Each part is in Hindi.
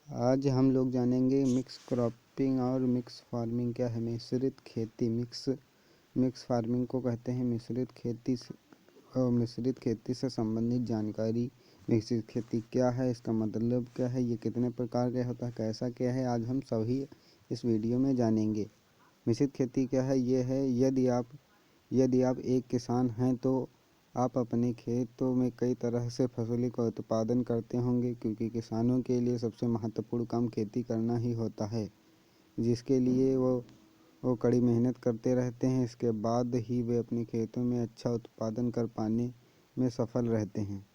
आज हम लोग जानेंगे मिक्स क्रॉपिंग और मिक्स फार्मिंग क्या है। मिश्रित खेती मिक्स फार्मिंग को कहते हैं। मिश्रित खेती से संबंधित जानकारी। मिश्रित खेती क्या है, इसका मतलब क्या है, ये कितने प्रकार का होता है, कैसा क्या है, आज हम सभी इस वीडियो में जानेंगे। मिश्रित खेती क्या है? ये है यदि आप एक किसान हैं तो आप अपने खेतों में कई तरह से फसलों का उत्पादन करते होंगे, क्योंकि किसानों के लिए सबसे महत्वपूर्ण काम खेती करना ही होता है, जिसके लिए वो कड़ी मेहनत करते रहते हैं। इसके बाद ही वे अपने खेतों में अच्छा उत्पादन कर पाने में सफल रहते हैं।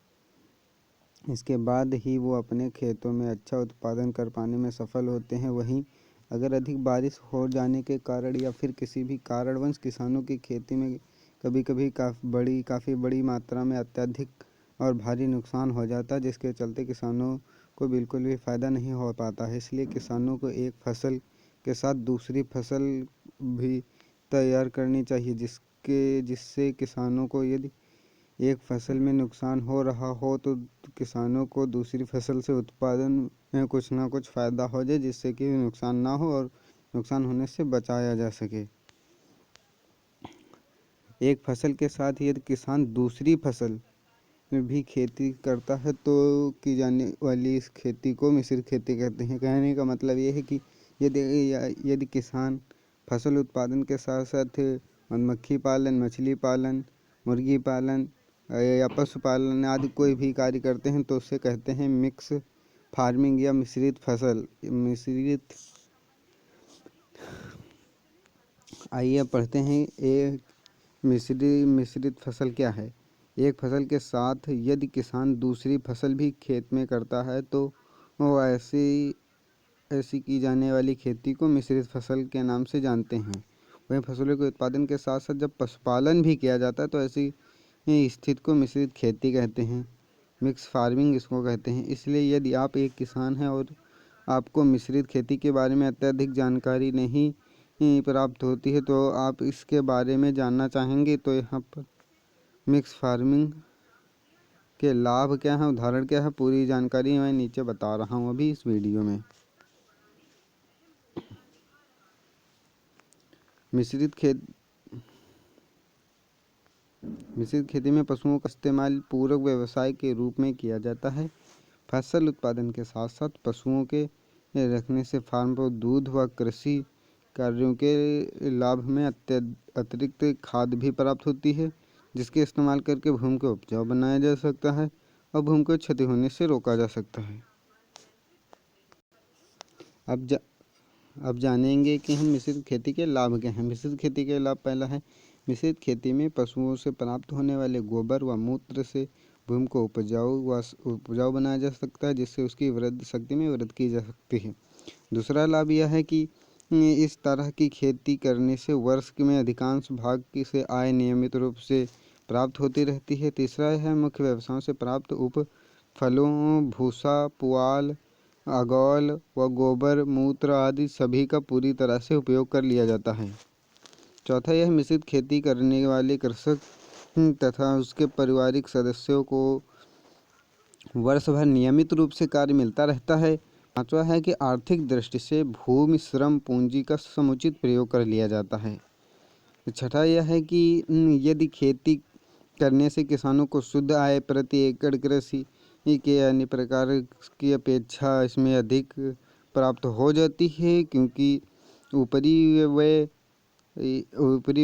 इसके बाद ही वो अपने खेतों में अच्छा उत्पादन कर पाने में सफल होते हैं। वहीं अगर अधिक बारिश हो जाने के कारण या फिर किसी भी कारणवश किसानों की खेती में कभी कभी काफ़ी बड़ी मात्रा में अत्यधिक और भारी नुकसान हो जाता है, जिसके चलते किसानों को बिल्कुल भी फ़ायदा नहीं हो पाता है। इसलिए किसानों को एक फसल के साथ दूसरी फसल भी तैयार करनी चाहिए, जिससे किसानों को यदि एक फसल में नुकसान हो रहा हो तो किसानों को दूसरी फसल से उत्पादन में कुछ ना कुछ फ़ायदा हो जाए, जिससे कि नुकसान ना हो और नुकसान होने से बचाया जा सके। एक फसल के साथ यदि किसान दूसरी फसल में भी खेती करता है तो की जाने वाली इस खेती को मिश्रित खेती कहते हैं। कहने का मतलब ये है कि यदि किसान फसल उत्पादन के साथ साथ मधुमक्खी पालन, मछली पालन, मुर्गी पालन या पशुपालन आदि कोई भी कार्य करते हैं तो उसे कहते हैं मिक्स फार्मिंग या मिश्रित। आइए पढ़ते हैं एक मिश्रित फसल क्या है। एक फसल के साथ यदि किसान दूसरी फसल भी खेत में करता है तो वो ऐसी की जाने वाली खेती को मिश्रित फसल के नाम से जानते हैं। वहीं फसलों के उत्पादन के साथ साथ जब पशुपालन भी किया जाता है तो ऐसी स्थिति को मिश्रित खेती कहते हैं, मिक्स फार्मिंग इसको कहते हैं। इसलिए यदि आप एक किसान हैं और आपको मिश्रित खेती के बारे में अत्यधिक जानकारी नहीं प्राप्त होती है तो आप इसके बारे में जानना चाहेंगे तो यहाँ पर मिक्स फार्मिंग के लाभ क्या हैं, उदाहरण क्या है, पूरी जानकारी मैं नीचे बता रहा हूँ अभी इस वीडियो में। मिश्रित खेती में पशुओं का इस्तेमाल पूरक व्यवसाय के रूप में किया जाता है। फसल उत्पादन के साथ साथ पशुओं के रखने से फार्म पर दूध व कृषि कार्यों के लाभ में अतिरिक्त खाद भी प्राप्त होती है, जिसके इस्तेमाल करके भूमि को उपजाऊ बनाया जा सकता है और भूमि को क्षति होने से रोका जा सकता है। अब जानेंगे कि हम मिश्रित खेती के लाभ क्या हैं। मिश्रित खेती के लाभ पहला है, मिश्रित खेती में पशुओं से प्राप्त होने वाले गोबर व मूत्र से भूमि को उपजाऊ बनाया जा सकता है, जिससे उसकी वृद्धि शक्ति में वृद्धि की जा सकती है। दूसरा लाभ यह है कि इस तरह की खेती करने से वर्ष में अधिकांश भाग की से आय नियमित रूप से प्राप्त होती रहती है। तीसरा है, मुख्य व्यवसायों से प्राप्त फलों, भूसा, पुआल, अगौल व गोबर मूत्र आदि सभी का पूरी तरह से उपयोग कर लिया जाता है। चौथा यह, मिश्रित खेती करने वाले कृषक तथा उसके पारिवारिक सदस्यों को वर्ष भर नियमित रूप से कार्य मिलता रहता है। पांचवा है कि आर्थिक दृष्टि से भूमि, श्रम, पूंजी का समुचित प्रयोग कर लिया जाता है। छठा यह है कि यदि खेती करने से किसानों को शुद्ध आय प्रति एकड़ कृषि के अन्य प्रकार की अपेक्षा इसमें अधिक प्राप्त हो जाती है, क्योंकि ऊपरी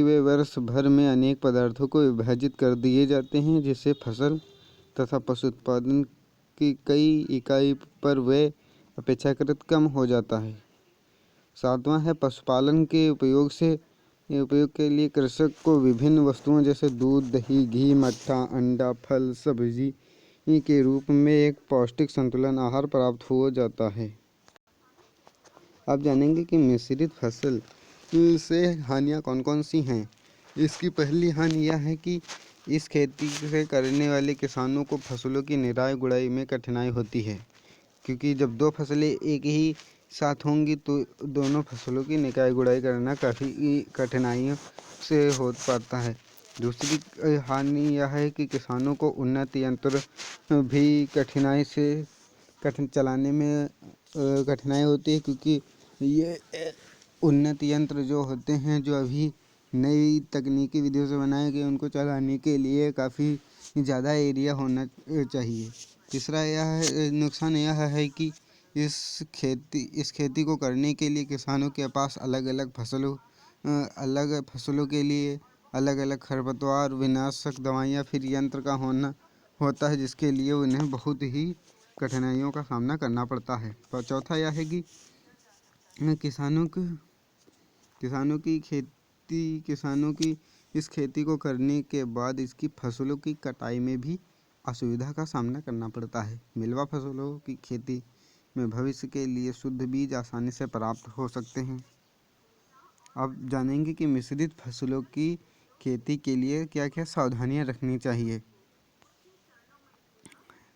वे वर्ष भर में अनेक पदार्थों को विभाजित कर दिए जाते हैं, जिससे फसल तथा पशु उत्पादन की कई इकाई पर व्यय अपेक्षाकृत कम हो जाता है। सातवां है, पशुपालन के उपयोग के लिए कृषक को विभिन्न वस्तुओं जैसे दूध, दही, घी, मट्ठा, अंडा, फल, सब्जी के रूप में एक पौष्टिक संतुलन आहार प्राप्त हो जाता है। अब जानेंगे कि मिश्रित फसल से हानियाँ कौन कौन सी हैं। इसकी पहली हानि यह है कि इस खेती से करने वाले किसानों को फसलों की निराई गुड़ाई में कठिनाई होती है, क्योंकि जब दो फसलें एक ही साथ होंगी तो दोनों फसलों की निकाई गुड़ाई करना काफ़ी कठिनाइयों से हो पाता है। दूसरी हानि यह है कि किसानों को उन्नत यंत्र भी कठिनाई से चलाने में कठिनाई होती है, क्योंकि ये उन्नत यंत्र जो होते हैं, जो अभी नई तकनीकी विधियों से बनाए गए, उनको चलाने के लिए काफ़ी ज़्यादा एरिया होना चाहिए। तीसरा नुकसान यह है कि इस खेती को करने के लिए किसानों के पास अलग अलग फसलों के लिए अलग अलग खरपतवार विनाशक दवाइयाँ फिर यंत्र का होना होता है, जिसके लिए उन्हें बहुत ही कठिनाइयों का सामना करना पड़ता है। और चौथा यह है कि किसानों की इस खेती को करने के बाद इसकी फसलों की कटाई में भी असुविधा का सामना करना पड़ता है। मिलवा फसलों की खेती में भविष्य के लिए शुद्ध बीज आसानी से प्राप्त हो सकते हैं। अब जानेंगे कि मिश्रित फसलों की खेती के लिए क्या क्या सावधानियां रखनी चाहिए।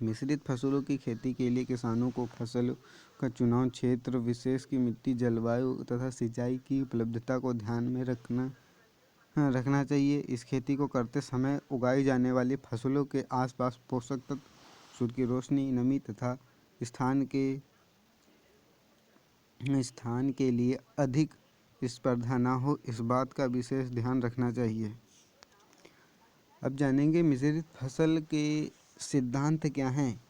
मिश्रित फसलों की खेती के लिए किसानों को फसल का चुनाव, क्षेत्र विशेष की मिट्टी, जलवायु तथा सिंचाई की उपलब्धता को ध्यान में रखना चाहिए। इस खेती को करते समय उगाई जाने वाली फसलों के आसपास पोषक तत्व, सूर्य की रोशनी, नमी तथा स्थान के लिए अधिक स्पर्धा न हो, इस बात का विशेष ध्यान रखना चाहिए। अब जानेंगे मिश्रित फसल के सिद्धांत क्या हैं।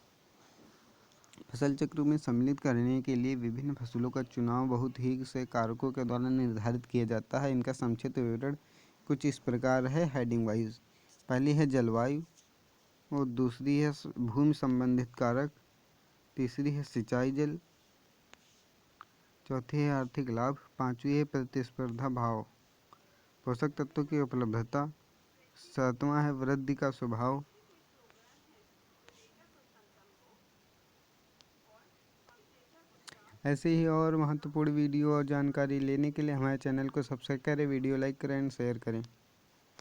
फसल चक्र में सम्मिलित करने के लिए विभिन्न फसलों का चुनाव बहुत ही से कारकों के द्वारा निर्धारित किया जाता है। इनका संक्षिप्त विवरण कुछ इस प्रकार है, हेडिंग वाइज। पहली है जलवायु, और दूसरी है भूमि संबंधित कारक, तीसरी है सिंचाई जल, चौथी है आर्थिक लाभ, पांचवी है प्रतिस्पर्धा भाव, पोषक तत्वों की उपलब्धता, सातवां है वृद्धि का स्वभाव। ऐसे ही और महत्वपूर्ण वीडियो और जानकारी लेने के लिए हमारे चैनल को सब्सक्राइब करें, वीडियो लाइक करें एंड शेयर करें।